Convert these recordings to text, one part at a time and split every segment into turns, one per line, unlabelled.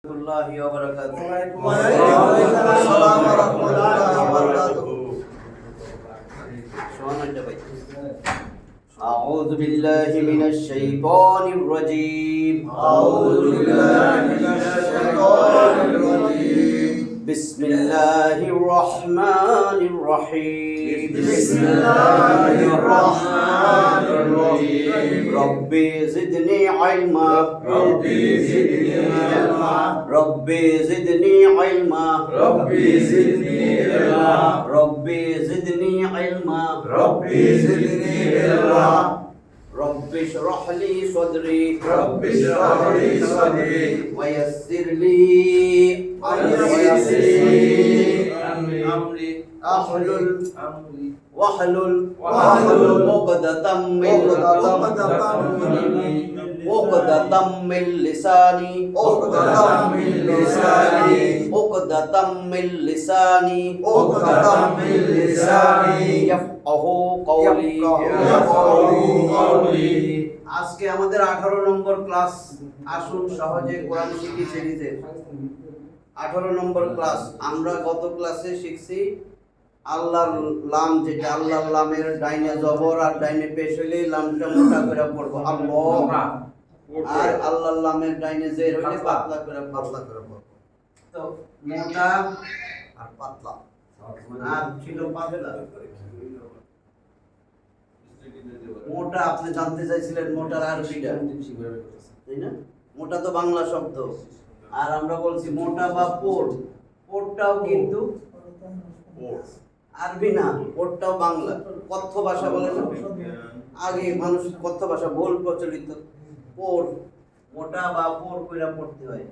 الله وبركاته.
وعليكم السلام ورحمة الله وبركاته.
أعوذ بالله من الشيطان الرجيم.
أعوذ بالله من الشيطان الرجيم.
بسم الله الرحمن الرحيم.
بسم الله الرحمن الرحيم.
ربي زدني علما.
ربي زدني علما.
ربي زدني علما.
ربي زدني علما.
ربي زدني علما.
ربي زدني علما.
رب اشرح لي صدري.
رب اشرح لي صدري.
ويسر لي أمري. واحلل عقدة من لساني. يفقه قولي. আজকে আমাদের 18 নম্বর ক্লাস। আসুন সহজে কোরআন শিখি সিরিজের 18 নম্বর ক্লাস। আমরা গত ক্লাসে শিখছি আল্লাহর লাম, যেটা আল্লাহর লামের ডাইনে জবর আর ডাইনে পেশ হইলে লামটা মোটা করে পড়বো আল্লাহ, আর আল্লাহর লামের ডাইনে জের হইলে পাতলা করে পড়বো। তো মোটা আর পাতলা আর ছিল পাতলা। মোটা আপনি জানতে চাইছিলেন মোটার আরবিটা, তাই না? মোটা তো বাংলা শব্দ, আর আমরা বলছি মোটা বা পোট। পোটটাও কিন্তু আরবি না, পোটটাও বাংলা। কথ্য ভাষা বলে না, আগে মানুষ কথ্য ভাষা বহুল প্রচলিত। পোট, মোটা বা পোট কইরা পড়তে হয়।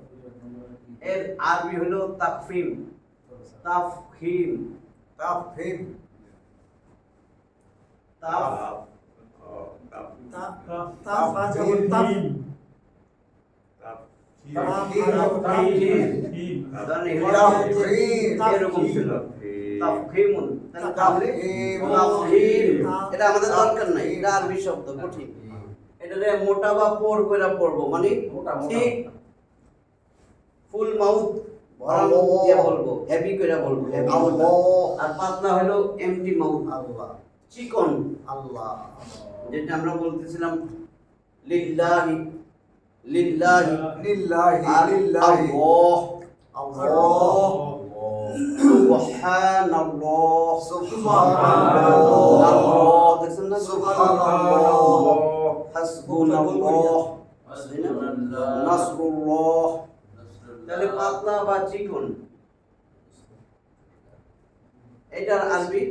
এর আরবি হলো তাফহিম। তাফহিম
তাফহিম
এটা আমাদের দরকার নাই, এটা আরবি শব্দ, কঠিন। এটারে মোটা বা পোর কইরা পড়বো, মানে ঠিক ফুল মাউথ ভরা মুখ দিয়ে বলবো, হেভি কইরা বলবো, হেভি আল্লাহ। আর পাতলা হলো এমটি মাউথ, আল্লাহ। চিকন আল্লাহ, যেটা আমরা বলতেছিলাম লিল্লাহি লিল্লাহি
লিল্লাহি লিল্লাহি
আল্লাহ সুবহানাল্লাহ
সুবহানাল্লাহ
দেখছেন না?
সুবহানাল্লাহ
হাসবুনাল্লাহ নাসরুল্লাহ। তাহলে পাতলা বা চিকন, এটার আরবি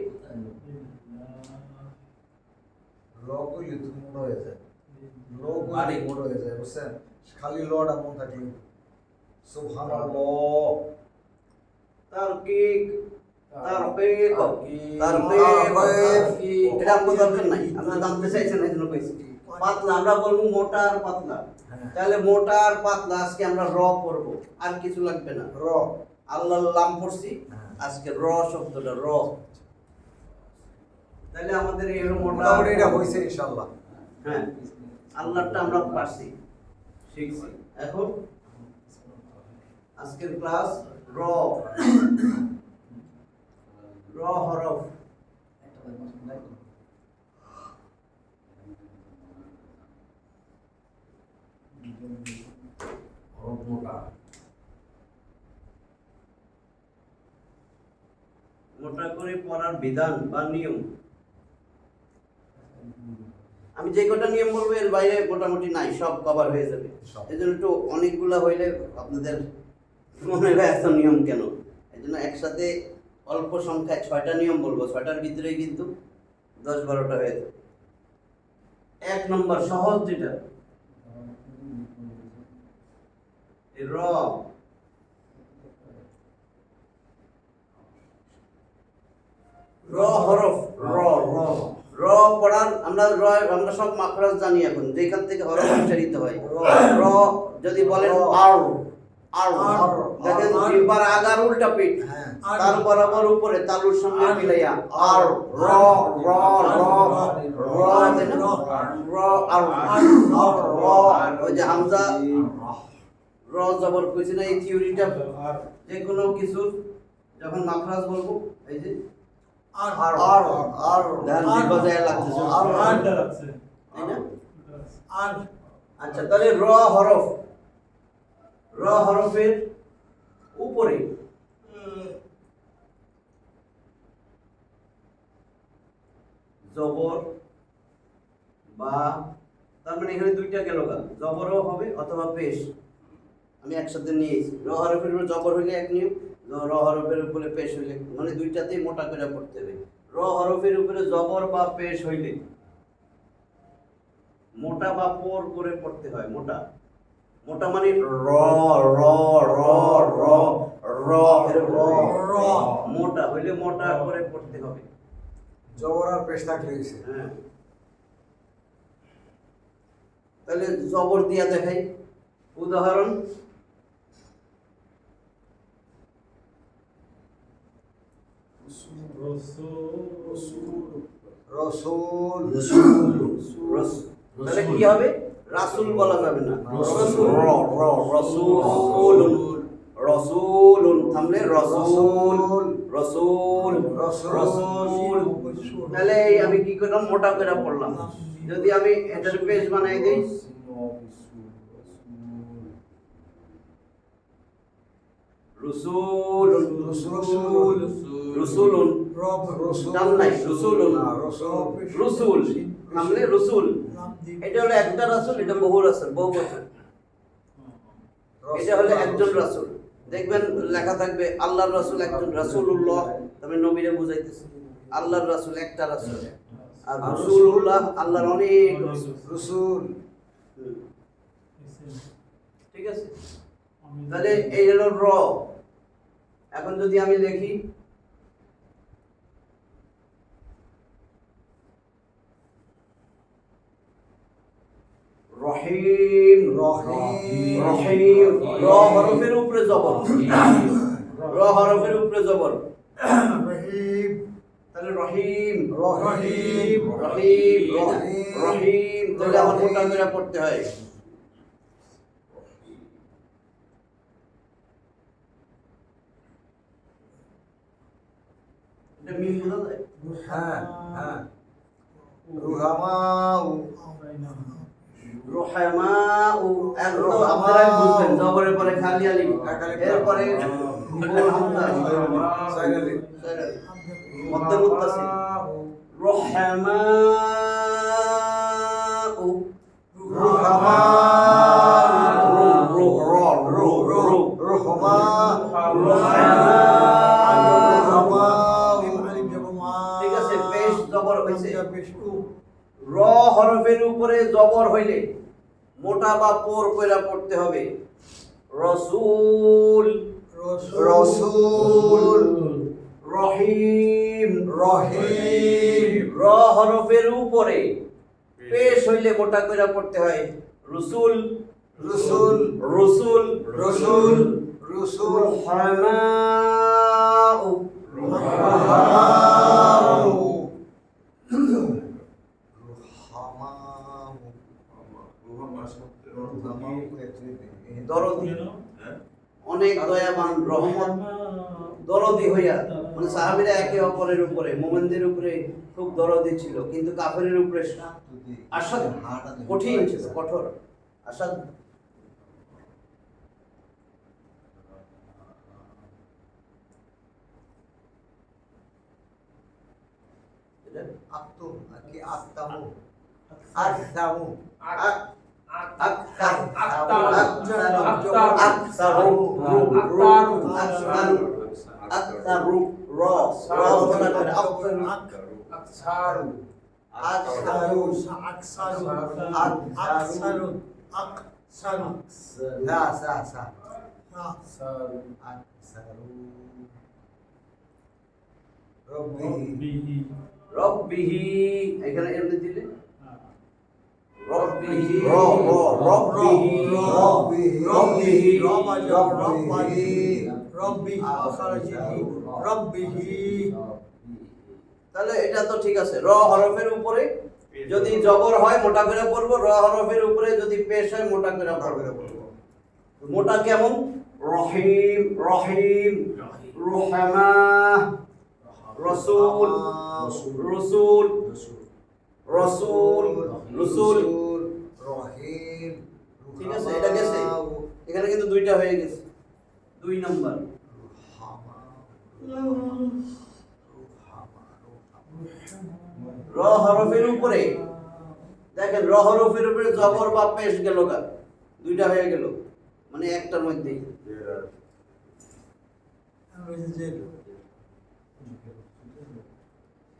লগুলি তো মোড় হয়ে যায়, লগুলি মোড় হয়ে যায়, বুঝছেন? খালি লটা মন থাকলে সুবহানাল্লাহ।
তারকিক তারকিক তারকিক, এটা আমাদের দরকার নাই, আমরা জানতে চাইছেন এই জন্য কইছি। পাতলা আমরা বলবো মোটা আর পাতলা। তাহলে মোটা আর পাতলা আজকে আমরা র পড়ব, আর কিছু লাগবে না।
র
আল্লাহর লাম পড়ছি, আজকে র শব্দটা র। তাহলে আমাদের এই হলো মোটা।
এটা হইছে ইনশাআল্লাহ।
হ্যাঁ, আল্লাহরটা আমরা পারছি, শিখছি। এখন আজকের ক্লাস র। র হরফ। মোটা করে পড়ার বিধান বা নিয়ম, আমি যে কটা নিয়ম বলবো এর বাইরে মোটামুটি নাই, সব কভার হয়ে যাবে। এই জন্য একটু অনেকগুলা হইলে আপনাদের মনে হয় এত নিয়ম কেন। এই জন্য একসাথে অল্প সংখ্যায় 6টা নিয়ম বলবো, 6টার ভিতরেই কিন্তু 10-12টা হয়ে যাবে। 1 নম্বর সহজ যেটা, র। র হরফ, র র র পড়ার আমরা সব মাখরাজ জানি এখন, যেখান থেকে হরফ উচ্চারিত হয়। র যদি বলেন আর, আর দেখেন জিহ্বার আগার উল্টা পিঠ, তার বরাবর উপরে তালুর সঙ্গে মিলাইয়া আর র র র র র আর ওই যে হামজা র জবর কইছি না, এই থিওরিটা যে কোনো কিছু যখন মাখরাজ বলবো এই যে
আর আর আর
ধ্যান দিবা যায় লাগতেছে
আর
আর দাঁড়াচ্ছে
তাই না?
আর
আচ্ছা তাহলে র হরফ, র হরফের উপরে জবর বা, তার মানে এখানে দুইটা গেল গা, জবরও হবে অথবা পেশ, আমি একসাথে নিয়েছি। র হরফের উপরে জবর হইলে এক নিয়ম, র হরফের উপরে পেশ হইলে, মানে দুইটাতেই মোটা করে পড়তে হবে। র হরফের উপরে জবর বা পেশ হইলে মোটা বা পোর করে পড়তে হয়। মোটা, মোটা মানে র র র র র এরকম র, মোটা হইলে মোটা করে পড়তে হবে।
জবর আর পেশ থাকলে হইছে।
হ্যাঁ, তাহলে জবর দিয়া দেখাই। উদাহরণ,
রসুল
তাহলে কি হবে? রাসূল বলা যাবে না,
রসুল।
রাসূলুন, রাসূলুন থামলে রাসূল, রাসূল রাসূল। তাহলে এই আমি কি করলাম? মোটা করে পড়লাম। যদি আমি এটার পেজ বানাই দেই, রসুলুন,
রসুল
রসুলুন
রব রসুল
নাম নাই, রসুলুন,
না, রসুল
রসুল থামলে রসুল। এটা হলো একটা রাসূল, এটা বহু রাসূল, বহু বচন। এটা হলো একজন রাসূল। দেখবেন লেখা থাকবে আল্লাহর রাসূল একজন, রাসূলুল্লাহ তবে নবীরে বুঝাইতেছে। আল্লাহর রাসূল একটা রাসূল, আর রাসূলুল্লাহ আল্লাহর অনেক রাসূল।
রসুল
ঠিক আছে? তাহলে এই হলো র। এখন যদি আমি লিখি রহিম,
রহিম
রহিম, র হরফের উপরে জবর, র হরফের উপরে জবর,
রহিম
তাহলে রহিম,
রহিম
রহিম,
রহিম,
রহিম। তাহলে আমার মোটা করে পড়তে হয়। এটা মিম বোঝা যায়?
হ্যাঁ হ্যাঁ রুহামাউ
রুহামাউ, এখন তো আপনারাই বুঝবেন জবরের পরে খালি আলিফ, এরপরে গোল হামজা,
সাইনালি
মধ্যে মুত্তাসিল। রুহামাউ,
রুহামাউ
রু র রু রু
রুহমা
ঠিক আছে, পেশ জবর হইছে। র হরফের উপরে জবর হইলে মোটা বা পোর কইরা পড়তে হবে। রসূল,
রসুল
রহিম,
রহিম
র হরফের উপরে পেশ হইলে মোটা কইরা পড়তে হয়। রসুল,
রসুল
রসুল,
রসুল রসুল
রহমাউ,
রুহামাউ
দরদি, অনেক দয়াবান, রহমত, দরদি হইয়া, মানে সাহাবীরা একে অপরের উপরে, মুমিনদের উপরে খুব দরদি ছিল, কিন্তু কাফেরের উপরে আসাদ, কঠিন ছিল, কঠোর আসাদ।
আত্তু কি আত্তামু আত্তামু
রব্বিহি, এখানে এমনি দিলে রব্বিহি,
রব্বিহি
রব্বিহি, তাহলে এটা তো ঠিক আছে। র হরফের উপরে যদি জবর হয় মোটা করে পড়বো, র হরফের উপরে যদি পেশ হয় মোটা করে পড়বো। মোটা কেমন? রহিম রহিম রুহামা রসুল রসুল রসুল রসুল।
রহিম।
ঠিক আছে, এটা গেছে। এখানে কিন্তু দুইটা হয়ে গেছে, 2 নাম্বার। র হরফের উপরে দেখেন, র হরফের উপরে জবর বা পেশ গেল গা, দুইটা হয়ে গেল, মানে একটার মধ্যেই।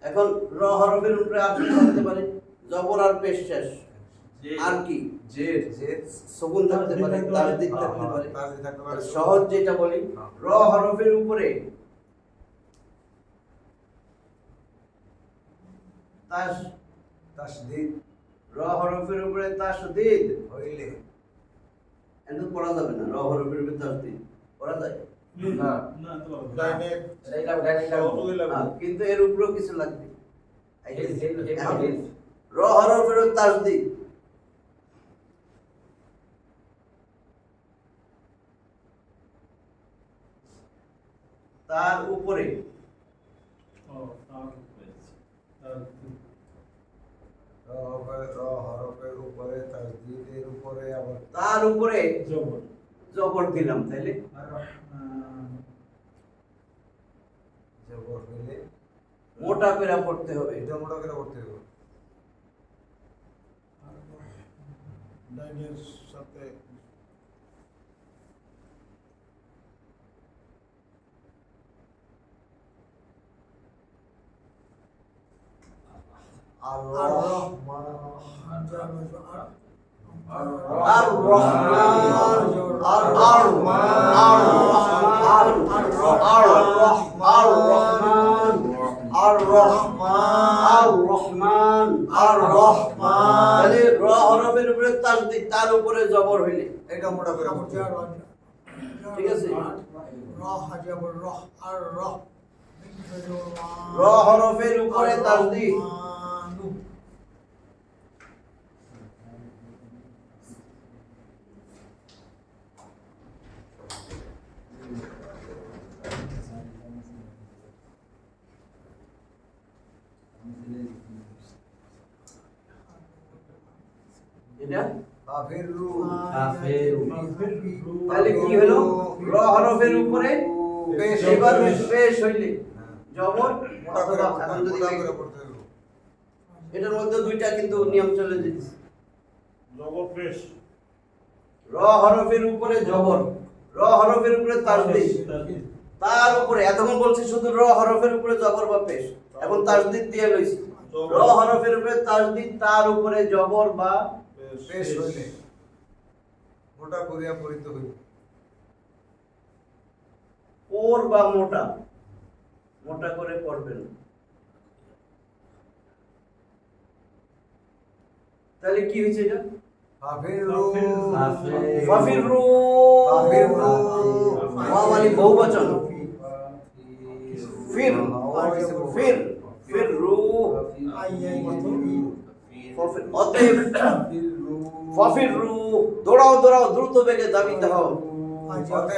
এখন র হরফের উপরে আর কি থাকতে পারে? জবর আর পেশ শেষ, আর কি?
জের জের
সুকুন থাকতে পারে, তাসদীদ থাকতে পারে।
তাসদীদ থাকতে পারে।
সহজ যেটা বলি, র হরফের উপরে
তাসদীদ
র হরফের উপরে তাসদীদ
হইলে
এত পড়া যাবে না। র হরফের উপরে তাসদীদ পড়া যায়
না
না তো
ডাইরেক্ট
কিন্তু এর উপরেও কিছু লাগবে।
এখন
র হরফের উপরে তাসদীদ, তার উপরে
ও তার
হরফের উপরে তাসদীদের উপরে আবার
তার উপরে
জবর
জবর দিলাম, তাইলে
জবর হইলে
মোটা পেরা পড়তে হবে।
এটা মোটা করে করতে হবে।
ডাইনের সাথে
আর রহমান
আর রহমান আর আর আর রহমান আর রহমান আর রহমান। তাহলে র হরফের উপরে তাসদীদ, তার উপরে জবর হইলে
এটা মোটা করে করতে হবে।
ঠিক আছে। র হরফের উপরে তাসদীদ, এটা
কাফিরু
তাহলে কি হলো? র হরফের উপরে
পেশ
এবার পেশ হইলে জবর
মোটা করে
অথবা এখন যদি
মোটা করে করতে হবে।
এটার মধ্যে দুইটা কিন্তু নিয়ম চলে যেতেছে।
জবর পেশ
র হরফের উপরে জবর, র হরফের উপরে তাসদীদ, তার উপরে এতক্ষণ বলছি শুধু র হরফের উপরে জবর বা পেশ, এখন তাসদীদ দিয়ে লইছি। র হরফের উপরে তাসদীদ, তার উপরে জবর বা
পেশ হইলে মোটা করিয়া পড়িতে হইবে।
ওর বা মোটা, মোটা করে পড়বেন। তাহলে কি হয়েছে এটা?
কাফিরু
ফাফিরু
কাফিরু
ওয়ালি বহুবচন, ফির ফির ফিরু ফাফির, অতএব ফাফিরু দৌড়াও দৌড়াও, দ্রুত বেগে দাবিতে হও।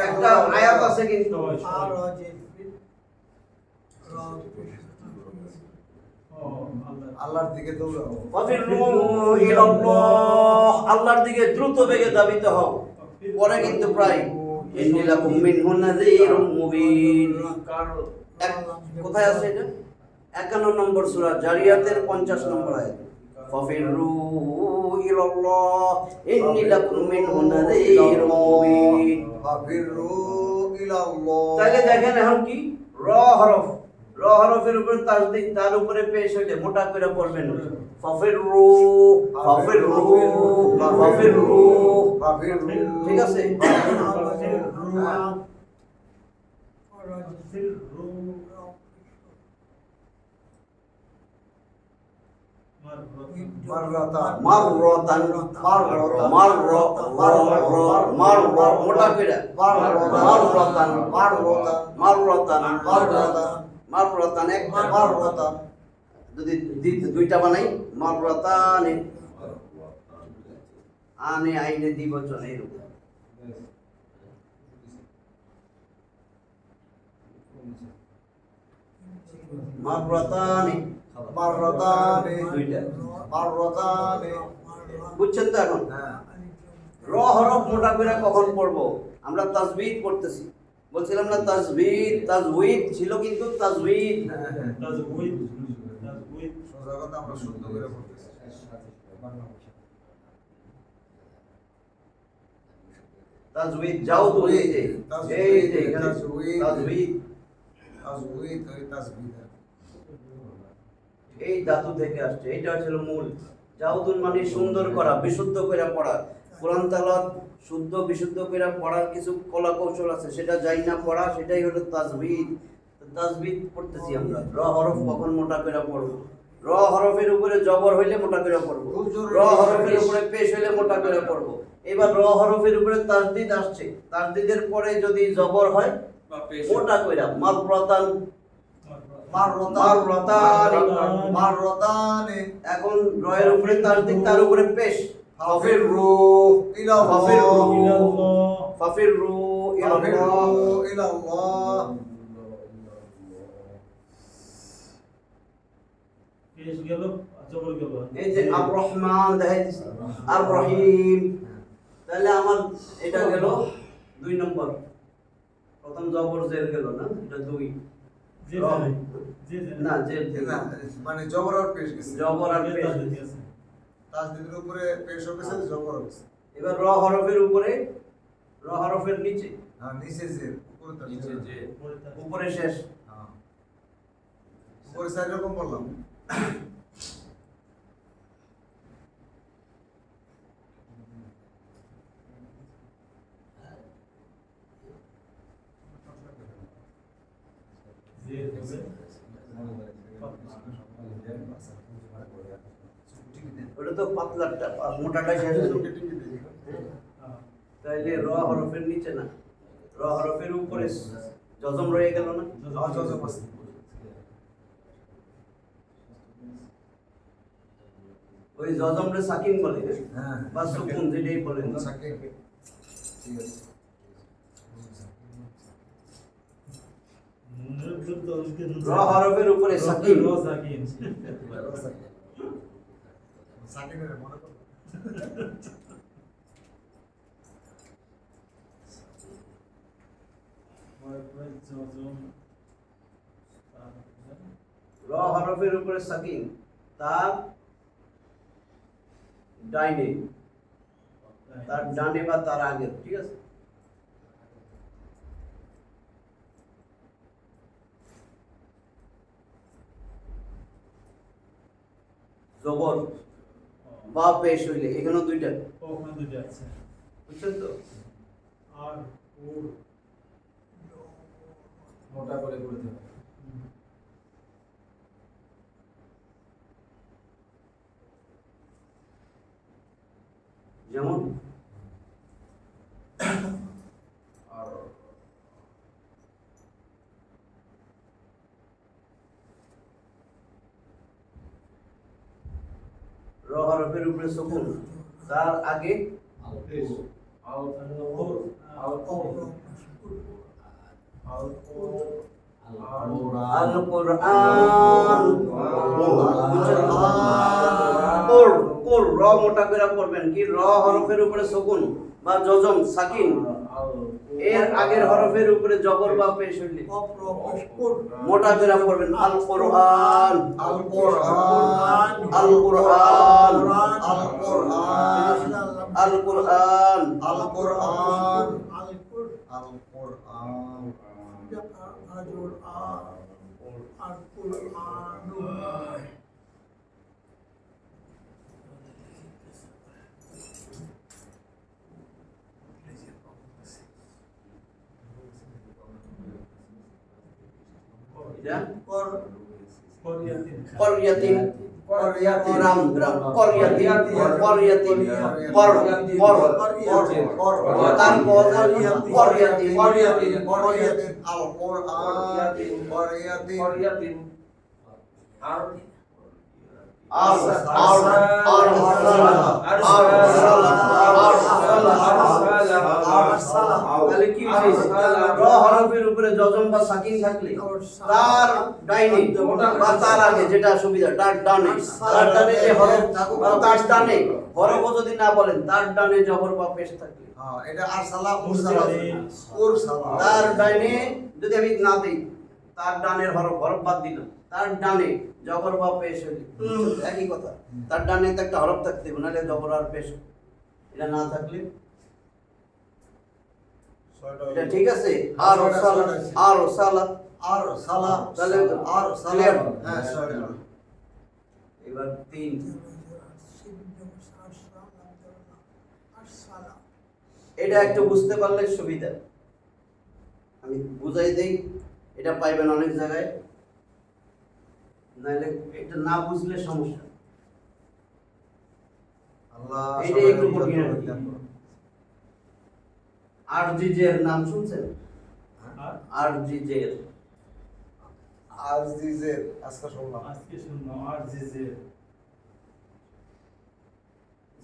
একটা আয়াত আছে কিন্তু
আল্লাহর দিকে দৌড়াও।
ফাফিরু ইলাল্লাহ, আল্লাহর দিকে দ্রুত বেগে দাবিতে হও। পরে কিন্তু প্রায় ইন্নী লাকুম মিনহু নাযীরুম মুবিন। কোথায় আছে এটা? 51 নম্বর সূরা জারিয়াতের 50 নম্বর আয়াত। ফাফিরু ইলাল্লাহ ইন্নী লাকুম মিনহু নাযীরুম মুবিন।
কাফিরু ইলাল্লাহ।
তাহলে দেখেন এখন কি? র হরফ, র হরফের উপরে তাসদীদ, তার উপরে পেশ হইলে মোটা করে পড়বেন। ফাফিরু ফাফিরু ফাফিরু,
কাফিরু
ঠিক আছে।
মাররাতান
মাররাতান মাররাতান মোটা করে মাররাতান মাররাতান মাররাতান একটা
মাররাতান
যদি দুইটা বানাই মাররাতান আনে আইনে দ্বিবচন এরকম। মাররাতানি
মাররাতানি
দুইটা
মাররাতানি
বুঝছেন তো এখন
হ্যাঁ
র হরফ মোটা করে কখন পড়ব আমরা তাজবিদ পড়তেছি বলছিলাম না তাজবিদ তাজউইদ ছিল কিন্তু তাজবিদ
তাজউইদ
সোজা কথা আমরা শুদ্ধ করে পড়তেছি
তাজবিদ যাও তো এই যে এখানে
তাজউইদ
তাজবিদ
তাজউইদ ওই তাজবিদ
এই ধাতু থেকে আসছে এটা হচ্ছে মূল জাউদুন মানে সুন্দর করা বিশুদ্ধ করে পড়া কোরআন তেলাওয়াত শুদ্ধ বিশুদ্ধ করে পড়ার কিছু কলা কৌশল আছে সেটা যাই না পড়া সেটাই হলো তাজবিদ তাজবিদ পড়তেছি আমরা র হরফ কখন মোটা করে পড়ব র হরফের উপরে জবর হইলে মোটা করে পড়ব র হরফের উপরে পেশ হইলে মোটা করে পড়ব এবার র হরফের উপরে তাজদিদ আসছে তাজদিদের পরে যদি জবর হয় মোটা করে মাররাতান মাররাতানি
মাররাতানি
এখন রয়ের উপরে তাজদিদ তার উপরে পেশ ফাফির রু
ইলা
ফাফির রু
ইলাল্লাহ
ফাফির রু ইলাল্লাহ
ইলা আল্লাহ
পেশ গেল জবর গেল
এই যে আর রহমান দেখাইছি আর রহিম তাহলে আমার এটা গেল 2 নম্বর প্রথম জবর জের গেল না এটা 2
জি জি
না যে
না মানে জবর আর পেশ গেছে
জবর আর পেশ
তাজদিদের উপরে পেশ হয়েছে জবর হয়েছে
এবার র হরফের উপরে র হরফের নিচে
হ্যাঁ নিচে যে উপরে তার
নিচে যে
উপরে শেষ
হ্যাঁ উপরে 4 রকম বললাম
জি হবে
ওটা তো পাতলাটা মোটাটা শেষ হলো তাইলে র হরফের নিচে না র হরফের উপরে জজম রয়ে গেল না
জজম আছে
ওই জজমরে সাকিন বলে না
হ্যাঁ
বা সুকুন যেটাই বলেন
সাকিন ঠিক আছে
র হরফের উপরে সাকিন
সাকিনের মনে করো
র হরফের উপরে সাকিন তার ডাইনে তার ডানে বা তার আগে ঠিক আছে জবর বা পেশ হইলে এখানেও দুইটা
ওখানে দুটো আছে
বুঝছেন তো
আর ওর
মোটা করে করতে হবে
যেমন
আর
র হরফের উপরে সুকুন তার আগে
পেশ আল ওর আল ওর আল ওর
আল কোরআন কোর কোর র মোটা করে পড়বেন কি র হরফের উপরে সুকুন বা জজম সাকিন এর আগের হরফের উপরে জবর বা পেশ হইলে মোটা করে পড়বেন আল কোরআন
আল কোরআন
আল কোরআন
আল কোরআন
আল কোরআন
আল কোরআন আল কোরআন
এটা
কোরিয়াতিন
করিয়াতিন
কোরিয়াতিন
গ্রাম গ্রাম করিয়াতিন করিয়াতিন কর কর কর তার করিয়াতিন
কোরিয়াতিন কোরিয়াতিন আল কোরআন কোরিয়াতিন
কোরিয়াতিন আর
তাহলে কি হয়েছে? র হরফের উপরে যজম বা সাকিন থাকলে তার ডাইনে বা তার আগে যেটা সুবিধা তার ডানে যে হরফ বা তার ডানে হরফও যদি না বলেন তার ডানে জবর বা পেশ থাকলে
হ্যাঁ, এটা আরসালা মুরসালা উরসালা।
তার ডাইনে যদি আমি না দিই তার ডানের হরফ বাদ দিলাম তার ডানে জবর বা পেশ হইলে একই কথা তার ডানে তো একটা হরফ থাকতে হবে নাহলে জবর আর পেশ এটা না থাকলে এটা ঠিক আছে আর সালা আর সালা
আর সালা
তাহলে
আর সালা
clear?
হ্যাঁ সরি
এবার 3 এটা একটু বুঝতে পারলে সুবিধা আমি বুঝাই দেই এটা পাইবেন অনেক জায়গায় নাহলে এটা না বুঝলে সমস্যা
আল্লাহ
এইটাই একটু কঠিন আর কি। আরজিজের নাম শুনছেন আরজিজের
আজিজের আজকে শুনলাম
আজকে শুনলাম আর যে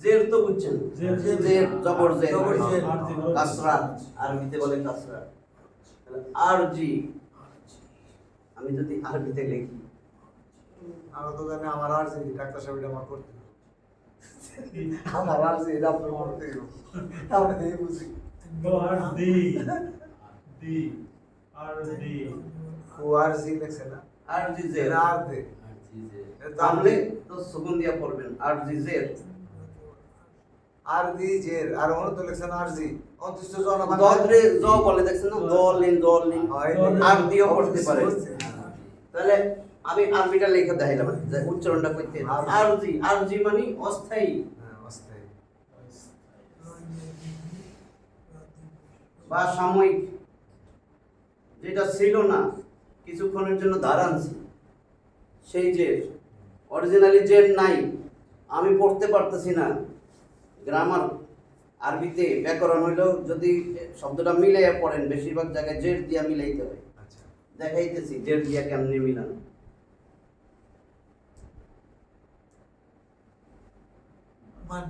জের তো বুঝছেন
জের,
জের জবর জের
জবর জের।
কাসরা আরবিতে বলে কাসরা তাহলে আরজি আমি যদি আরবিতে লিখি
আমি তো জানি আমার আর জি ডাক্তার সাহেব এটা আমার করতে হবে। আমার আর জি এটা আপনার করতে হবে। আমরা এই বুঝি
আর দি আর দি
ও আর জি লেখছে না
আরজিজের
এটা আর দে এটা
তাহলে
তাহলে
তো সুকুন দিয়া পড়বেন আরজিজের
আর দি জের আর ওর তো লেখছে না আর জি অন্তত জন আমার
দদরে জ বলে দেখছেন না দলিন আর দিও পড়তে পারে তাহলে আমি আরবিটা লিখে দেখাইলাম যে উচ্চারণটা করতে আরজি মানে অস্থায়ী
হ্যাঁ অস্থায়ী
বা সাময়িক যেটা ছিল না কিছুক্ষণের জন্য দাঁড়ানছি সেই যে অরিজিনালি জের নাই আমি পড়তে পারতেছি না গ্রামার আরবিতে ব্যাকরণ হইলেও যদি শব্দটা মিলাইয়া পড়েন বেশিরভাগ জায়গায় জের দিয়া মিলাইতে হয়
আচ্ছা
দেখাইতেছি জের দিয়া কেমনে মিলানো
মান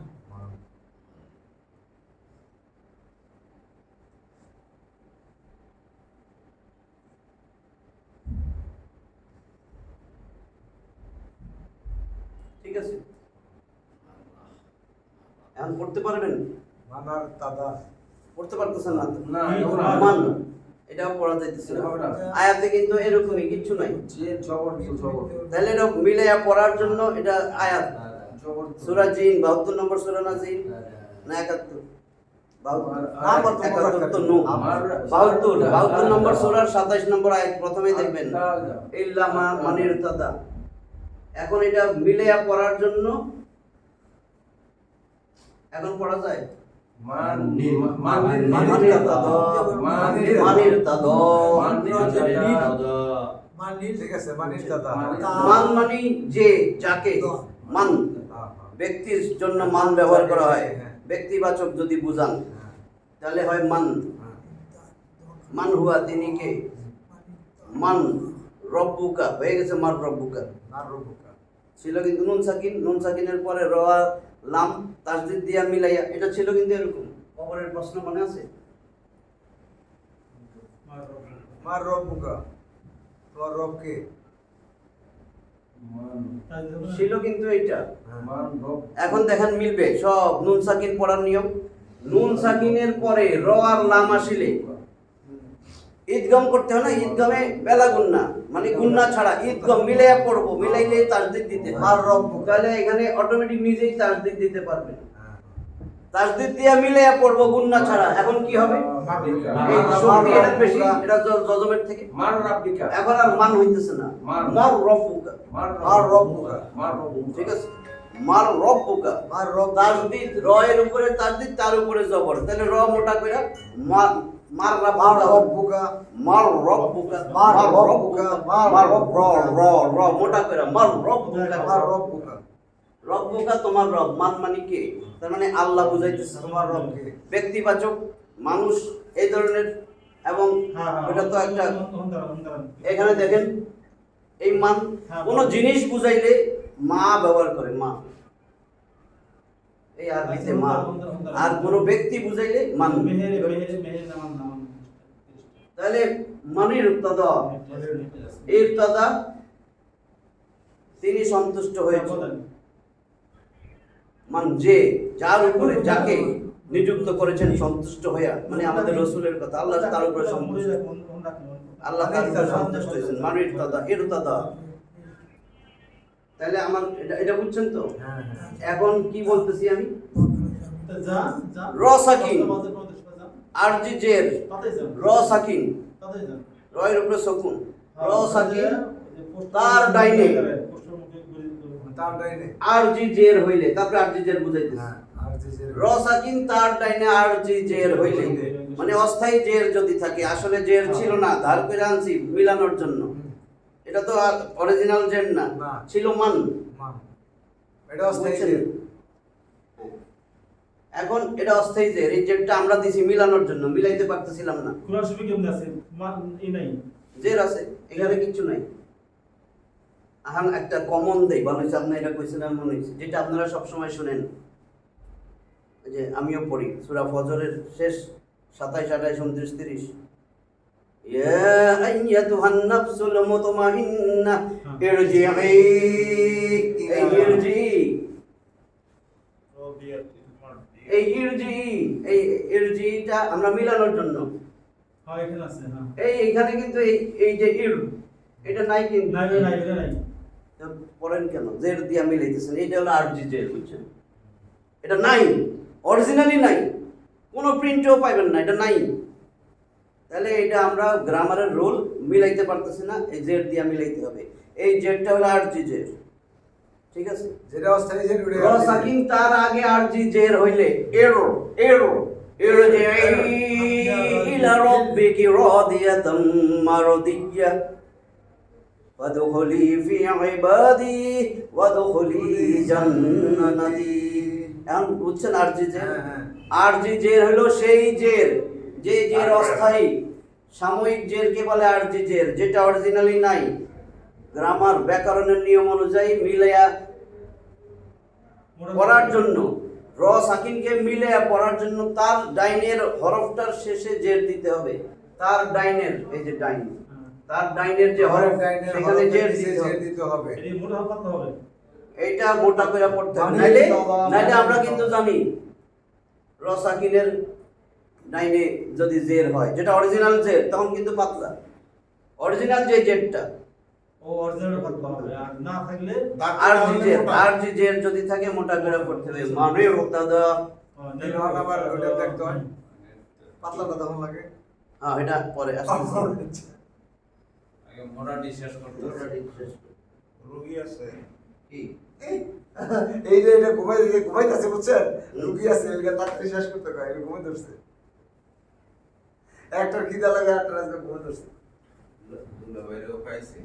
ঠিক আছে এখন পড়তে পারবেন
মানার দাদা
পড়তে পারতেছেন না তো?
না,
এখন
মান এটাও পড়া যাইতেছে না।
হবে না।
আয়াতে কিন্তু এরকমই কিচ্ছু নাই
যে জবর তো জবর
তাহলে এটা মিলাইয়া পড়ার জন্য এটা আয়াত
জবর
সূরা জিন 72 নম্বর সূরা না জিন না 71 71 তো নূহ 72 নম্বর সূরার 27 নম্বর আয়াত প্রথমেই দেখবেন ইল্লা মা মানির তাদা এখন এটা মিলাইয়া পড়ার জন্য এখন পড়া যায়
মান
মানির তাদা মানির তাদা
ঠিক আছে মানির দাদা
মান মানে যে যাকে মান
হ্যাঁ,
ব্যক্তির জন্য মান ব্যবহার করা হয়
হ্যাঁ।
ব্যক্তিবাচক যদি বুঝান
হ্যাঁ,
তাহলে হয় মান
হ্যাঁ।
মান হুয়া তিনি কে মান রব্বুকা হয়ে গেছে মান রব্বুকা
নার রুবুকা
ছিল কিন্তু নুন সাকিনের পরে র লাম তাসদিদ দিয়া মিলাইয়া এটা ছিল কিন্তু এরকম কবরের প্রশ্ন মনে আছে
মার রব্বুকা তোমার রব কে
ছিল কিন্তু এইটা
মান রব
এখন দেখেন মিলবে সব নুন সাকিন পড়ার নিয়ম নুন সাকিনের পরে র আর লাম আসিলে ঈদগম করতে হয় না ঈদগমে বেলা গুন্না মানে গুন্না ছাড়া ঈদগম মিলাইয়া পড়বো মিলাইলে তাসদিদ দিতে হয়।
মার রব্বুকা
তাহলে এখানে অটোমেটিক নিজেই তাসদিদ দিতে পারবে
হ্যাঁ।
তাসদিদ দিয়া মিলাইয়া পড়বো গুন্না ছাড়া এখন কি হবে এই শক্তি এটা বেশি এটা জজমের থেকে
মান রাব্বিকা
এখন আর মান হইতেছে না মার রব্বুকা
মার রব্বুকা
মান রব্বুকা
ঠিক আছে মার রব্বুকা
মার রব
তাসদিদ র এর উপরে তাসদিদ তার উপরে জবর তাহলে র মোটা কইরা মার
মার
রব্বুকা
রব্বুকা
মার রব্বুকা
মার রব্বুকা
মার র মোটা কইরা মার রব্বুকা
মার রব্বুকা
রব্বুকা তোমার রব মান মানে কে তার মানে আল্লাহ বুঝাইতেছে
তোমার রব কে
ব্যক্তিবাচক মানুষ এই ধরনের এবং এটা তো একটা এখানে দেখেন এই মান কোন জিনিস বুঝাইলে মা ব্যবহার করে, মা। এই আরবিতে মা। আর কোন ব্যক্তি বুঝাইলে মান। তাহলে মানির ইরতাদা, ইরতাদা তিনি সন্তুষ্ট হয়েছেন। মান যে, যার উপরে যাকে নিযুক্ত করেছেন সন্তুষ্ট হইয়া, মানে আমাদের রাসূলের কথা, আল্লাহ তার উপরে সন্তুষ্ট, আল্লাহ তার উপরে সন্তুষ্ট হয়েছেন। মানির ইরতাদা, ইরতাদা। তাহলে আমার এটা বুঝছেন তো?
হ্যাঁ,
এখন কি বলতেছি আমি?
যা
র সাকিন, আরজি জের, র সাকিন, রয়ের উপরে সুকুন, র সাকিন তার ডাইনে,
তার ডাইনে।
আরজি জের হইলে, তারপরে আরজি জের বুঝাইতেছে।
হ্যাঁ, আর যে
র সাকিন তার ডাইনে আরজি জের হইলে, মানে অস্থায়ী জের যদি থাকে, আসলে জের ছিল না, ধার করে আনছি মিলানোর জন্য, এটা তো অরিজিনাল জের না,
না।
ছিল মান।
মান। এটা অস্থায়ী
বুঝছেন?
জের।
এখন এটা অস্থায়ী জের, এই জেরটা আমরা দিছি মিলানোর জন্য, মিলাইতে পারতেছিলাম না।
কোরআন শরীফে কেমন আছে? মান ই নাই।
জের আছে, এখানে কিচ্ছু নাই। এখন একটা কমন দেই, ভালো হয়েছে আপনি এটা কইছিলেন, মনে হয়েছে, যেটা আপনারা সবসময় শুনেন, এই যে আমিও পড়ি সূরা ফজরের শেষ 27, 28, 29, 30, ইয়া আইয়াতুহান নাফসুল মুতমাইন্নাহ ইরজিই, এই ইরজি, এই ইরজি, এই ইরজিটা আমরা মিলানোর জন্য,
হ্যাঁ এখানে আছে, হ্যাঁ।
এইখানে কিন্তু এই যে ইর, এটা নাই কিন্তু।
নাই নাই এটা নাই।
পড়েন কেন? জের দিয়া মিলাইতেছেন, এইটা হলো আরজি জের, বুঝছেন? এটা নাই, অরিজিনালি নাই, কোনো প্রিন্টেও পাইবেন না, এটা নাই। তাহলে এটা আমরা গ্রামারের রুল মিলাইতে পারতেছি না, এই জের দিয়া মিলাইতে হবে। এই জেরটা হলো আরজি জের, ঠিক আছে?
যেটা অস্থায়ী জের ওটা
র সাকিন তার আগে আরজি জের হইলে এরো, এরো, ইরজিই ইলা রাব্বিকি রাদিয়াতাম মারদিয়্যা ওয়াদখুলি ফি ইবাদি ওয়াদখুলি জান্নাতি। এখন বুঝছেন আরজি জের?
হ্যাঁ, হ্যাঁ।
আরজি জের হলো সেই জের, যে জের অস্থায়ী, সাময়িক জেরকে বলে আরজি জের, যেটা অরিজিনালি নাই। গ্রামার ব্যাকরণের নিয়ম অনুযায়ী মিলাইয়া পড়ার জন্য, র সাকিনকে মিলাইয়া পড়ার জন্য তার ডাইনের হরফটার শেষে জের দিতে হবে। তার ডাইনের, এই যে ডাইন, তার ডাইনের যে হরফ,
ডাইনের
সেখানে
হরফের
জের
নিচে
দিতে
জের
হবে।
দিতে হবে।
এই মোটা করতে হবে।
এইটা মোটা করে পড়তে হবে,
মানে
নাইলে
বাবা,
নাইলে আমরা
মানে
কিন্তু
বাবা।
জানি র সাকিনের ডাইনে যদি জের হয়, যেটা অরিজিনাল জের, তখন কিন্তু পাতলা। অরিজিনাল যে জেরটা,
ও অরিজিনাল করতে হবে, আর না থাকলে
আরজি জের যদি থাকে মোটা করে পড়তে হবে। মানে মুক্তাদা,
এখন আবার ওটা দেখতে হয়। পাতলাটা তখন লাগে।
হ্যাঁ এটা পরে আসছে।
আগে মোটাটি শেষ করতে হবে।
রোগী আছে
কি
এই যে এটা ঘুমাইতেছে বুঝছেন, রুগী আছে এদিকে তাড়াতাড়ি শেষ করতে কয়, এটা ঘুমাই ধরছে। একটার খিদা লাগে, একটার আজকে ঘুমাই ধরছে,
দুলা বাইরেও পাইছে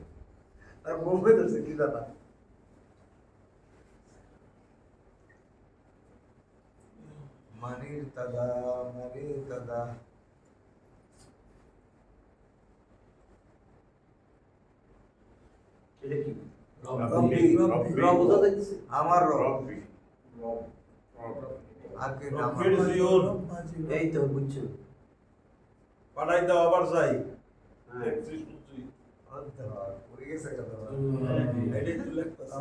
আর ঘুমাই ধরছে খিদাটা। মানির দাদা, মানির দাদা।
এটা কি
রব্বি,
র বোঝা যাইতেছে?
আমার রব।
রব্বি
আর কি নাম?
রব্বির জিওন
এই তো বুঝছেন।
পাঠাই দাও আবার যাই
হ্যাঁ।
দেখছিস বুঝছি
পড়ে গেছে একটা দাদা।
এটাই তো লেখতাছে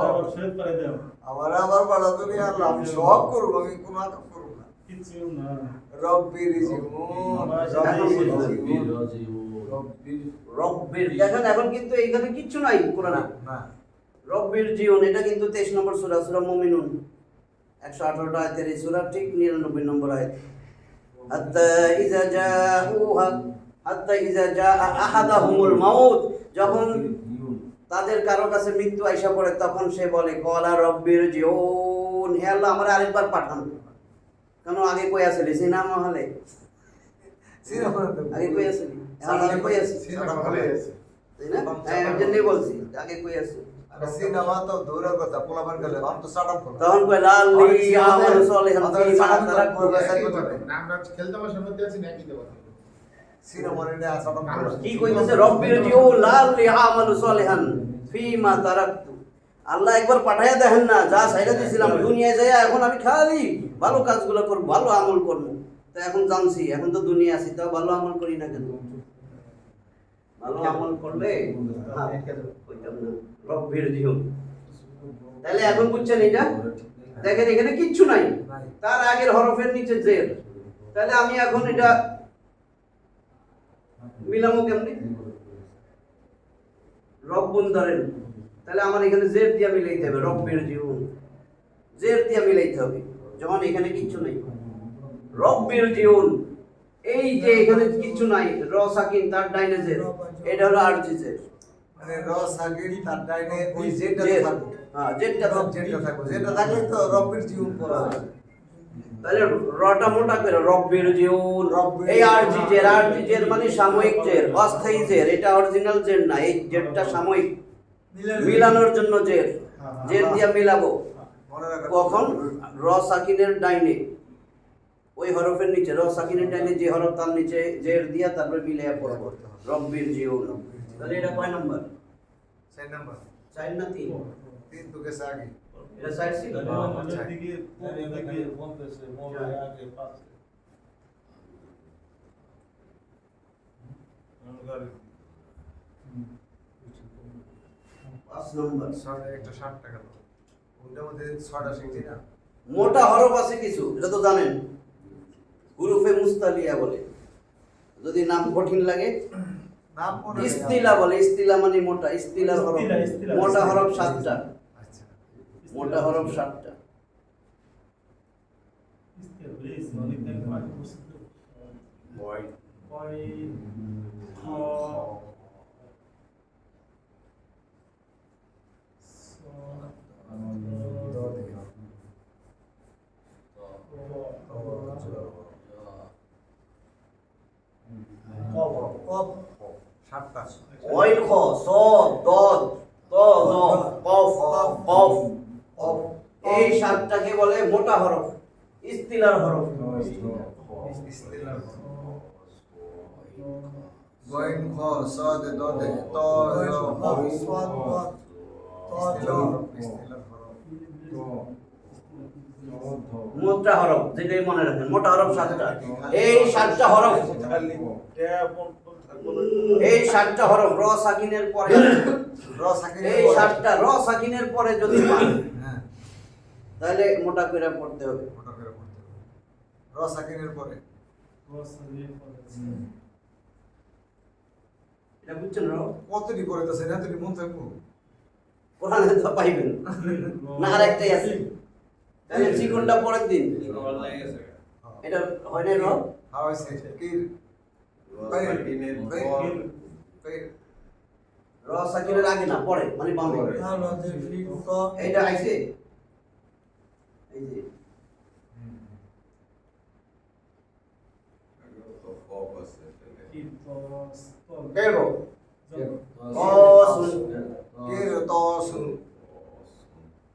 আবার শহীদ করে দাও।
আমার পাড়াতো নিয়ে আল্লাহ, আমি সব করবো, আমি কোনো আকাম করবো না।
কিচ্ছু না।
রব্বির জীবন, রব্বির জীবন।
রব্বির, দেখেন এখন কিন্তু এইখানে কিচ্ছু নাই কোরআনে।
না,
রব্বির জীবন, এটা কিন্তু 23 নম্বর সূরা, সূরা মুমিনুন 118টা আয়াতের এই সূরা, ঠিক 99 নম্বর আয়াত। হাত্তা ইযা জাউহা, হাত্তা ইযা জা আহাদাহুমুল মাউত, যখন তাদের কারো কাছে মৃত্যু আইসা পড়ে, তখন সে বলে কলা রব্বির জীবন, হে আল্লাহ আমার আরেকবার পাঠান। কেন আগে কই আসলি সিনেমা হলে?
সিনেমা
আগে কই আসলি? এখন আগে কই আসলি?
সিনেমা হলে আছে
তাই না? হ্যাঁ আমি জন্যই বলছি আগে কই আসলি।
সিনেমা তো দূরের কথা, পোলাপান গেলে আমি তো সাটাপ করলাম।
তখন কই লাল্লি আমালু সলিহান ফীমা তারাকতু।
আমরা খেলতে বসার মধ্যে আছি নাকি দেব
সিনেমা এটা সাটাপ করলাম।
কি কইতেছে? রব্বির জিউ লাল্লি আমালু সলিহান ফীমা তারাকতু, আল্লাহ একবার পাঠাইয়া দেখেন না, যা সাইডা দিয়েছিলাম দুনিয়ায় যাই, এখন আমি খালি ভালো কাজগুলো করবো, ভালো আমল করবো। তো এখন জানছি, এখন তো দুনিয়া আছি, তাও ভালো আমল করি না কেন? ভালো আমল করলে কইতাম না, রব্বির জিহুন। তাহলে এখন বুঝছেন এটা? দেখেন এখানে কিচ্ছু নাই, তার আগের হরফের নিচে জের। তাহলে আমি এখন এটা মিলামো কেমনি? রব্বুন ধরেন, তাহলে আমার এখানে জের দিয়া মিলাইতে হবে, রব্বির জিহুন, জের দিয়া মিলাইতে হবে, যখন এখানে কিচ্ছু নাই। রব্বির জিহুন, এই যে এখানে কিচ্ছু নাই, র সাকিন তার ডাইনে জের, এটা হলো আরজি জের।
মানে র সাকিন তার ডাইনে ওই জেডটা
জের,
থাকবে।
হ্যাঁ জেরটা
রব জেডটা থাকবে, যেটা থাকলে তো রব্বির জীবন পড়া হবে।
তাহলে রটা মোটা করে রব্বির জিহুন।
রব্বির
এই আরজি জের, আরজি জের মানে সাময়িক জের, অস্থায়ী জের, এটা অরিজিনাল জের না, এই জেরটা সাময়িক, মিলানোর জন্য জের, জের দিয়া মিলাবো
মনে রাখবেন
কখন? র সাকিনের ডাইনে, ওই হরফের নিচে, র সাকিনের ডাইনে যে হরফ তার নিচে জের দিয়া তারপরে মিলাইয়া পড়বো, রব্বির জিহুন। তাহলে এটা কয় নাম্বার?
4 নাম্বার,
4 না 3?
3 তো গেছে আগে।
এটা 4 ছিল।
মনের দিকে বলতেছে মোবাইল আগে পাশে।
5 নাম্বার।
6 একটা 60 টাকা দাও। ওটার মধ্যে 6টা শিখছি না।
মোটা হরফ আছে কিছু, এটা তো জানেন, হুরুফে মুস্তালিয়া বলে। যদি নাম কঠিন লাগে
নাম মনে নেই।
ইস্তিলা বলে, ইস্তিলা মানে মোটা, ইস্তিলার হরফ।
ইস্তিলা।
মোটা হরফ 7টা,
আচ্ছা।
মোটা হরফ 7টা।
প্লিজ অনেক টাইম আগে বসে
বয়
কয় খ
কব 7টা।
ওয়াইন খ, সদ, দদ, ত, জ, কফ, কফ।
কব
এই 7টাকে বলে মোটা হরফ, ইস্তিলার হরফ।
ইস্তিলার গয়েন খ সদ দদে ত জ কব সদ দদ ইস্তিলার হরফ।
মোটা হরফ, যেটাই মনে রাখেন, মোটা হরফ 7টা। এই 7টা হরফ, এই 7টা হরফ র সাকিনের পরে,
র সাকিন
এই 7টা র সাকিনের পরে যদি পান,
হ্যাঁ
তাহলে মোটা করে পড়তে হবে।
ওটা করে পড়তে হবে। র সাকিনের পরে
এটা বুঝছেন? র
কতটি করে তো সেটা তুমি মন থাকবো।
কোরআনে তো পাইবেন না, আর একটাই আছে। তাহলে চিকনটা পরের দিন, এটা হয় না র,
হাওয়া সে কি
র সাকিনের আগে না পরে, মানে বামে। এইটা আইছে, এই যে কেরো, কসুন,
কির তসুন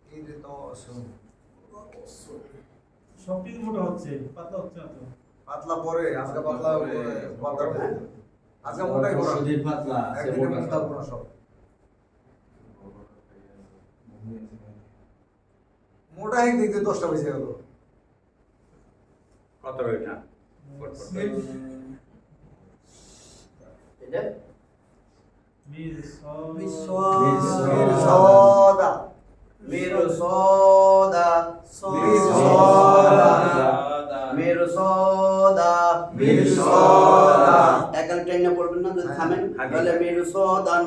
কির তসুন
সব কিছু মোটা হচ্ছে, পাতলা হচ্ছে না তো।
পাতলা পরে আজকে পাতলা পাতলা আজকে মোটাই করা
সুধীর পাতলা সে
একদিনে
মোটা
মোটা পুরো সব মোটা হয়ে দেখতে 10টা বেজে গেল।
কত এটা
এটা
মিরসদা
মিরসদা, মিরসদা,
মিরসদা
একাল ট্রেনে পড়বেন না, যদি থামেন তাহলে মিরসদান,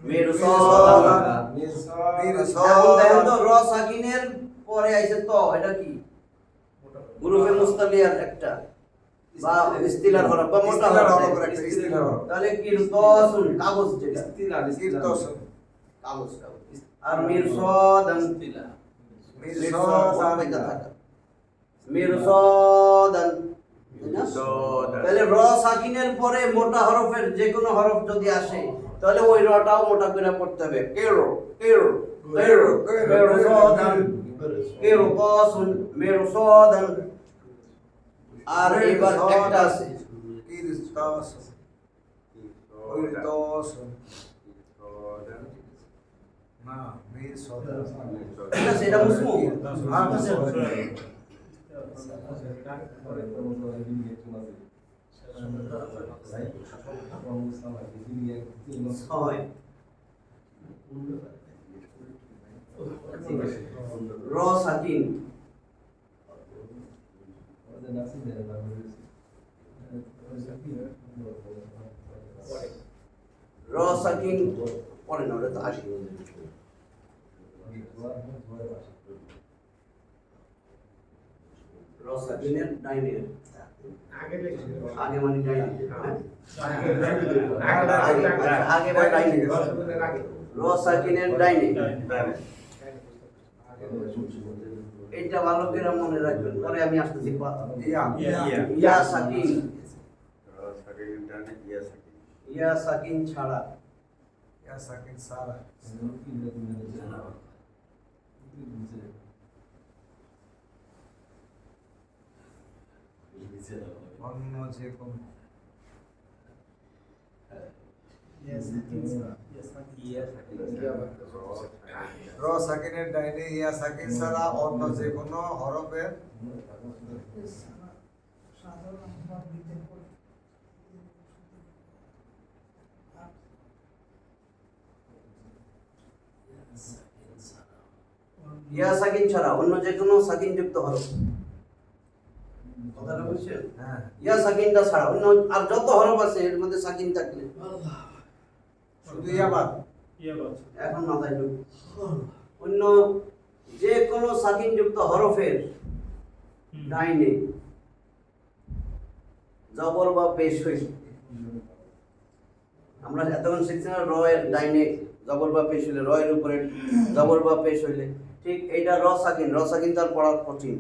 মিরসদা
মিরসদান। এখন দেখেন তো র সাকিনের পরে আইছে ত, এটা কি? হুরুফে মুস্তালিয়ার একটা বা ইস্তিলার হরফ বা মোটা
ইস্তিলার
হরফ।
হরফ একটা ইস্তিলার হরফ।
তাহলে কিরতসুন, কাগজ যেটা,
কির তসুন
কাগজ কাগজ। আর মিরসদান,
মিরসদা
মিরসদান, তাহলে র সাকিনের পরে মোটা হরফের যে কোনো হরফ যদি আসে, তাহলে ওই রটাও মোটা করে পড়তে হবে। কেরো, কেরো, কেরো, মিরসদান, কিরতসুন, মিরসদান। আর এবার একটা আছে,
কির তসুন কির তসুন না মীর সদর
ঠিক আছে, এটা মুসমু।
হ্যাঁ মুসমু।
ছয় র সাকিন র সাকিন পড়ে না, ওটা তো আসি। র সাকিনের ডাইনে আগে মানে ডাইনে, হ্যাঁ? আগে বা ডাইনে, র সাকিনের ডাইনে। এইটা ভালো করে মনে রাখবেন, পরে আমি আসতেছি। ইয়া সাকিন, ইয়া সাকিন ছাড়া
ইয়া সাকিন সারা অন্য যে কোনো র সাকিনের ডাইনে ইয়া সাকিন ছাড়া অন্য যে কোনো হরফের
ইয়া সাকিন ছাড়া অন্য যে কোনো সাকিন যুক্ত হরফ, কথাটা বুঝছেন?
হ্যাঁ
ইয়া সাকিনটা ছাড়া অন্য আর যত হরফ আছে এর মধ্যে সাকিন থাকলে
শুধু ইয়া বাদ
এখন মাথায় ঢুক, অন্য যে কোনো সাকিন যুক্ত হরফের ডাইনে জবর বা পেশ হইল। আমরা এতক্ষণ শিখছি না, র এর ডাইনে জবর বা পেশ হইলে, র এর উপরে জবর বা পেশ হইলে, ঠিক এইটা র সাকিন। র সাকিন তার পড়া কঠিন।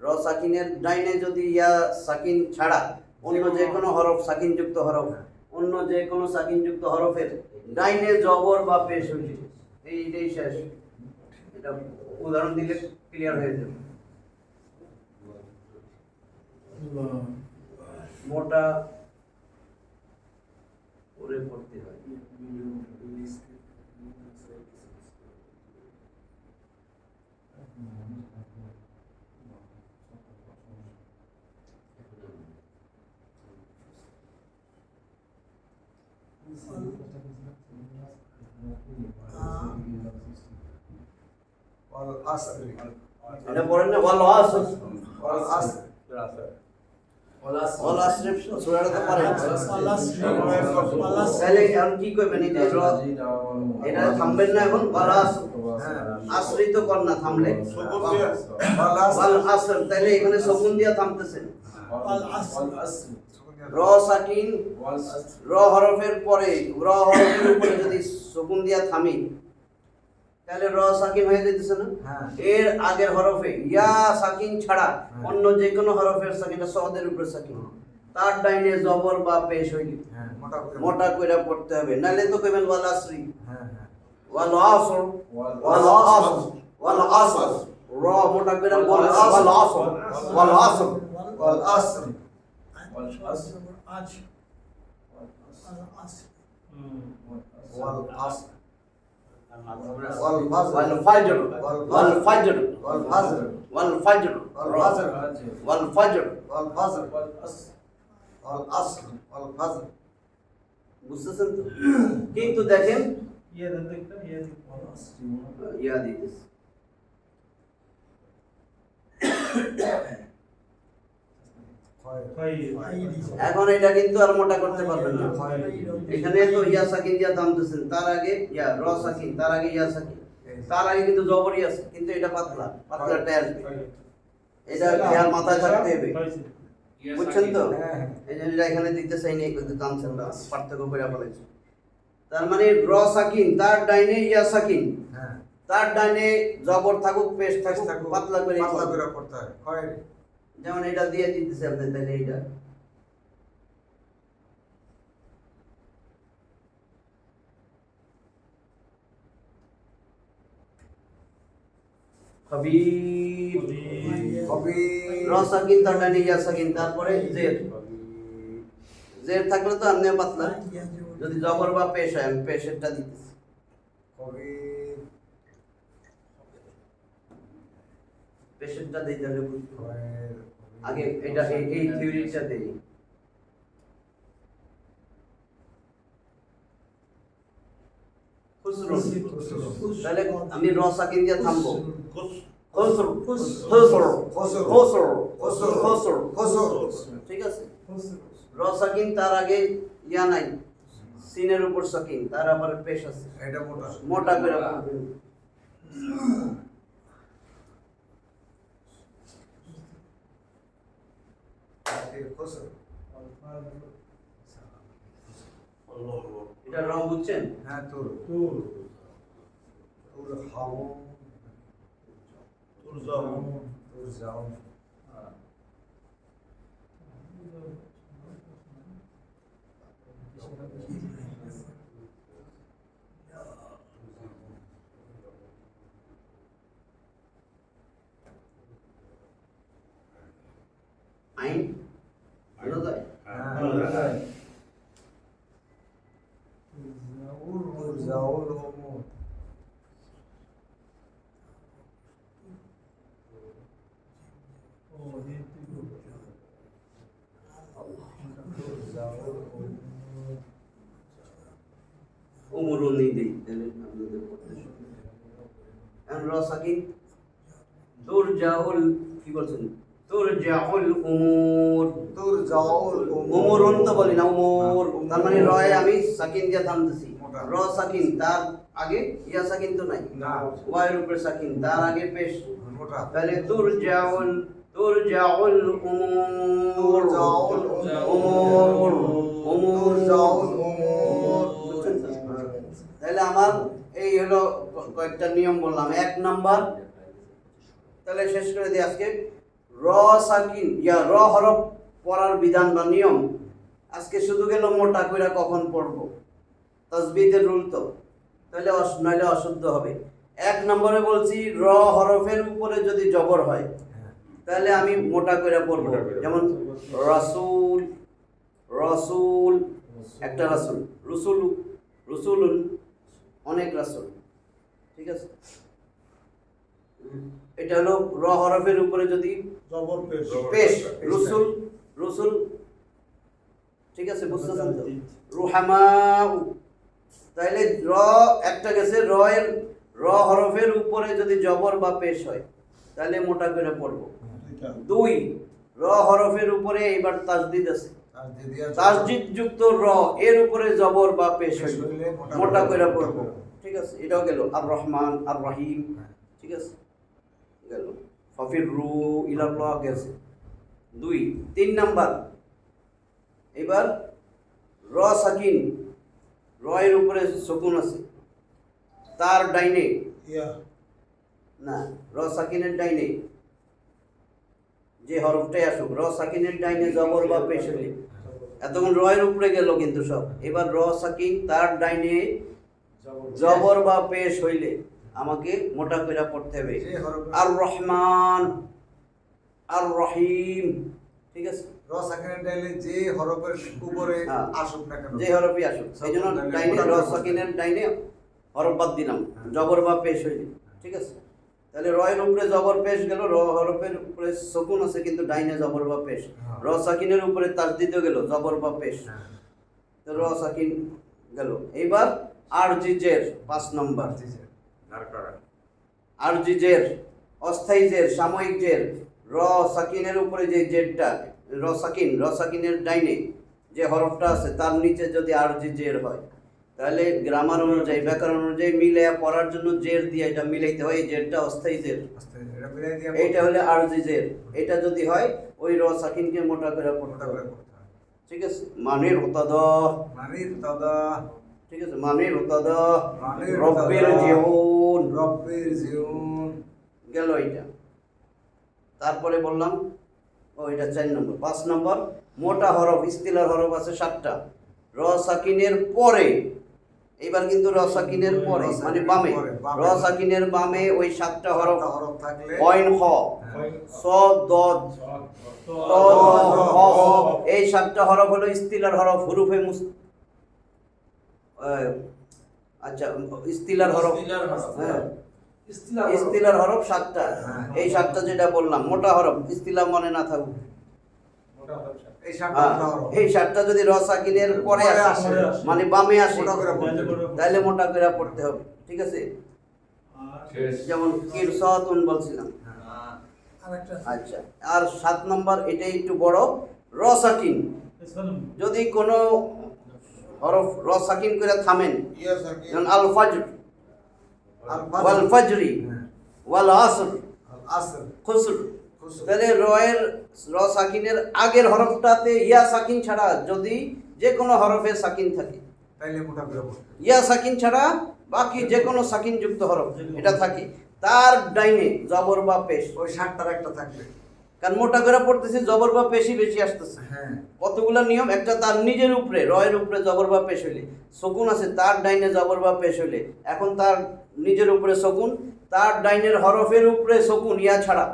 র সাকিনের ডাইনে যদি ইয়া সাকিন ছাড়া অন্য যে কোনো হরফ সাকিন যুক্ত হরফ, অন্য যে কোনো সাকিন যুক্ত হরফের ডাইনে জবর বা পেশ হইলে, এইটাই শেষ। এটা উদাহরণ দিলে ক্লিয়ার হয়ে যাবে। মোটা করে পড়তে হয়।
ওয়াল আসরি
এটা পড়েন না, ওয়াল আসর।
ওয়াল আসরি
ওয়াল আসর সূরাটা তো পারেন। তাহলে এখন কি করবেন? এই যে এটা থামবেন না এখন, ওয়াল আসর। আসরি তো কর না থামলে, ওয়াল আসর। তাহলে এখানে সুকুন দিয়া থামতেছেন। র সাকিন, র হরফের পরে, র হরফের উপরে যদি সুকুন দিয়া থামি তাহলে র সাকিন হয়ে যেতেছে না?
হ্যাঁ।
এর আগের হরফে ইয়া সাকিন ছাড়া অন্য যে কোনো হরফের সাকিনটা সদের উপরে সাকিন, তার ডাইনে জবর বা পেশ হইলে
হ্যাঁ
মোটা কইরা পড়তে হবে, নালে তো কইবেন ওয়াল আসরি,
হ্যাঁ হ্যাঁ
ওয়াল আসর, ওয়াল আসর, ওয়াল আসর। র মোটা কইরা বল, ওয়াল আসর, ওয়াল আসর,
ওয়াল আসরি ওয়াল আসর ওয়াল
ওয়াল
ফাজর
ফাজর, ওয়াল ফাজর,
ওয়াল ফাজর
ওয়াল ফাজর,
ওয়াল
ওয়াল
ফাজর
ফাজর।
ওয়াল ফাজর ওয়াল আসর ওয়াল ফাজর
বুঝতেছেন তো? কিন্তু দেখেন
ইয়া দেখতে ইয়া
ইয়া দিতেছে, এখন এটা কিন্তু আর মোটা করতে পারবেন না। এখানে তো ইয়া সাকিন দিয়া থামতেছেন, তার আগে ইয়া র সাকিন, তার আগে ইয়া সাকিন, তার আগে কিন্তু জবরই আছে, কিন্তু এটা পাতলা পাতলাটা আসবে। এটা খেয়াল মাথায় থাকতে হবে, বুঝছেন তো? এই জন্য এটা এখানে দিতে চাই না, কিন্তু টানছেন না, পার্থক্য করে বলেছে। তার মানে র সাকিন, তার ডাইনে ইয়া সাকিন,
হ্যাঁ
তার ডাইনে জবর থাকুক পেশ থাকুক,
থাকুক,
পাতলা করে
পাতলা
পড়বে।
করে পড়তে হয় হয়
যেমন এটা দিয়ে দিতেছে আপনি, তাহলে এটা খবীর,
কবির
র সাকিন তার ডাইনে ইয়া সাকিন, তারপরে জের। জের থাকলে তো আপনি পাতলা, যদি জবর বা পেশ হয় আমি পেশেরটা দিতেছি।
কবির
পেশেন্টটা দেই তাহলে বুঝতে হবে। আগে এটা এই থিওরিটা দেই। খুসরু। তাহলে আমি র সাকিন দিয়ে থামবো। খুসরু খুসরু খুসরু খুসরু খুসরু, ঠিক আছে। র সাকিন তার আগে ইয়া নাই, সিনের উপর সাকিন, তার আবার পেশ আছে,
এটা মোটা
মোটা করে পড়বেন। এটা র বুঝছেন?
হ্যাঁ তোর
তুর
তোর হাও
তোর যাও
তোর যাও
আইন বোঝা যায়?
হ্যাঁ তোর যাও ওমর
ও হিন্দি
তোর যাও
উমরুন নেই দেই তাহলে আপনাদের পড়তে সুবিধা হবে। এখন র সাকিন তুরজাউল, কি বলছেন? তুরজাউল উমুর।
তোর যাও
উমরুন তো বলি না, উমর। তার মানে রয়ে আমি সাকিন দিয়ে থামতেছি। র সাকিন, তার আগে ইয়া সাকিন তো নাই,
না
ওয়াইয়ের উপরে সাকিন, তার আগে পেশ।
মোটা
তাহলে তুরজাউল উমুর
তুরজাউল
উমুর উমুর
তুরজাউল ওমর
বুঝছেন তো? তাহলে আমার এই হলো কয়েকটা নিয়ম বললাম। এক নাম্বার, তাহলে শেষ করে দিই আজকে। র সাকিন ইয়া র হরফ পড়ার বিধান বা নিয়ম আজকে শুধু গেল মোটা কইরা কখন পড়বো, তাসবিদের রুল তো, তাহলে নইলে অশুদ্ধ হবে। এক নম্বরে বলছি র হরফের উপরে যদি জবর হয় তাহলে আমি মোটা কইরা পড়বো। যেমন রাসূল, রাসূল একটা রাসূল, রসুল রসুলুন অনেক রাসূল, ঠিক আছে। এটা হলো র হরফের উপরে যদি
জবর পেশ
পেশ, রসুল রসুল, ঠিক আছে, বুঝতেছেন তো? রুহামাউ, তাইলে র একটা গেছে, র হরফের উপরে যদি জবর বা পেশ হয় তাহলে মোটা করে পড়বো। দুই, র হরফের উপরে এইবার তাসদিদ আছে, তাসদিদ যুক্ত র এর উপরে জবর বা পেশ হইলে মোটা করে পড়বো, ঠিক আছে। এটাও গেল। আর রহমান আর রহিম, ঠিক আছে, গেল। ফাফিরু ইলাল্লাহ গেছে। দুই। তিন নাম্বার, এবার র সাকিন, র এর উপরে সুকুন আছে, তার ডাইনে
ইয়া
না, র সাকিনের ডাইনে যে হরফটাই আসুক, র সাকিনের ডাইনে জবর বা পেশ হইলে, এতক্ষণ র এর উপরে গেল কিন্তু সব, এবার র সাকিন তার ডাইনে জবর বা পেশ হইলে আমাকে মোটা করে পড়তে হবে। আর রহমান আর রহিম, ঠিক আছে,
র সাকিনের ডাইলে যে হরফের উপরে
হ্যাঁ।
আসুক না কেন
যে হরফই আসুক, সেই জন্য ডাইনে র সাকিনের ডাইনে হরফ বাদ দিলাম, জবর বা পেশ হইলে, ঠিক আছে। তাহলে র এর উপরে জবর পেশ গেল, র হরফের উপরে সুকুন আছে কিন্তু ডাইনে জবর বা পেশ, র সাকিনের উপরে তাসদিদ গেল, জবর বা পেশ, তো র সাকিন গেল। এইবার আরজি জের ৫ নম্বর, আরজি জের, অস্থায়ী জের, সাময়িক জের, র সাকিনের উপরে যে জেরটা, র সাকিনের ডাইনে যে হরফটা আছে তার নিচে যদি আরজি জের হয় তাহলে গ্রামার অনুযায়ী, ব্যাকরণ অনুযায়ী মিলাইয়া পড়ার জন্য জের দিয়ে এটা মিলাইতে হয়। এই জেরটা অস্থায়ী জের, এইটা হলে আরজি জের। এটা যদি হয় ওই র সাকিনকে মোটা করে পড়তে হবে, ঠিক আছে। মানির উতাদা, ঠিক আছে, মানির উতাদা, রব্বির জিউন গেল এইটা। তারপরে বললাম ও এটা ৪ নম্বর। ৫ নম্বর, মোটা হরফ ইস্তিলার হরফ আছে ৭টা, র সাকিনের পরে, এইবার কিন্তু র সাকিনের পরে মানে বামে, র সাকিনের বামে ওই ৭টা হরফ
থাকলে
কইন খ সদ দদ ত হ, এই ৭টা হরফ হলো ইস্তিলার হরফ, হুরুফে আচ্ছা ইস্তিলার হরফ, হ্যাঁ, ইস্তিলার হরফ 7টা। এই 7টা যেটা বললাম মোটা হরফ, ইস্তিলা মনে না থাকুক।
এই সাতটা মোটা হরফ।
এই 7টা যদি র সাকিনের পরে
পরে
আসে,
আসে,
মানে বামে আসে,
মোটা করে পড়তে হবে।
তাহলে মোটা করে পড়তে হবে। ঠিক আছে?
শেষ।
যেমন কিরসাতুন বলছিলাম।
আরেকটা
আচ্ছা, আর 7 নম্বর এটা একটু বড়, র সাকিন। যদি কোনো হরফ র সাকিন করে থামেন,
ইয়া সাকি
যেমন আল ফাজর,
আল
ওয়াল ফাজরি,
হ্যাঁ।
ওয়াল আসর,
আসর
খুসর,
খুসর।
তাহলে র সাকিনের আগের হরফটাতে ইয়া সাকিন ছাড়া যদি যে কোনো হরফে সাকিন থাকে,
তাইলে মোটা করে পড়তে হবে।
ইয়া সাকিন ছাড়া বাকি যে কোনো সাকিন যুক্ত হরফ এটা থাকে, তার ডাইনে জবর বা পেশ।
ওই সাতটার একটা থাকবে।
কারণ মোটা করে পড়তেছি, জবর বা পেশি বেশি আসতেছে।
হ্যাঁ
কতগুলা নিয়ম, একটা তার নিজের উপরে রয়ের উপরে জবর বা পেশ হইলে শকুন আছে, তার ডাইনে জবর বা পেশ হইলে, এখন তার নিজের উপরে শকুন, তার ডাইনের হরফের উপরে শকুন ইয়া ছাড়া,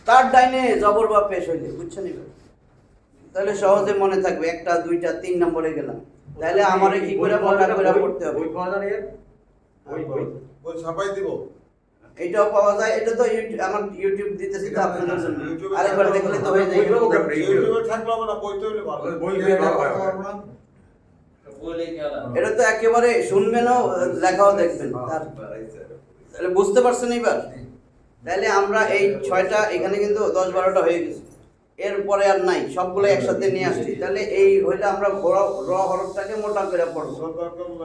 তার ডাইনে জবর বা পেশ হইলে, বুঝছেন এবার? তাহলে সহজে মনে থাকবে। 1টা 2টা 3 নম্বরে গেলাম, তাহলে আমারে কি করে মোটা করে পড়তে হবে।
বই ছাপাই দিব।
এটাও পাওয়া যায়, এটা তো আমার ইউটিউব দিতেছি তো আপনাদের জন্য,
ইউটিউবে
আরেকবার দেখলে তো হয়ে যায়।
ইউটিউবে থাকলে হবে না, বইতে হলে ভালো।
এটা পড়তে পারবো না।
বলে গেলাম।
এটা তো একেবারে শুনবেনও, লেখাও দেখবেন, তাহলে বুঝতে পারছেন এবার? তাহলে আমরা এই 6টা এখানে কিন্তু 10-12টা হয়ে গেছে, এরপরে আর নাই, সবগুলো একসাথে নিয়ে আসছি। তাহলে এই হইলে আমরা র হরফটাকে মোটা করে পড়বো।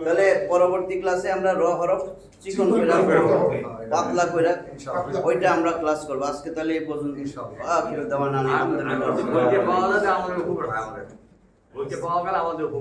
তাহলে পরবর্তী ক্লাসে আমরা র হরফ চিকন করে পড়বো, পাতলা করে,
ইনশাআল্লাহ।
ওইটা আমরা ক্লাস করবো। আজকে তাহলে এই পর্যন্ত।
ইনশাআল্লাহ।
আখিরু দাওয়ানা আলহামদুলিল্লাহ।
বইতে পাওয়া গেলে আমাদের উপকার হয় আমাদের। বইতে পাওয়া গেলে আমাদের উপকার।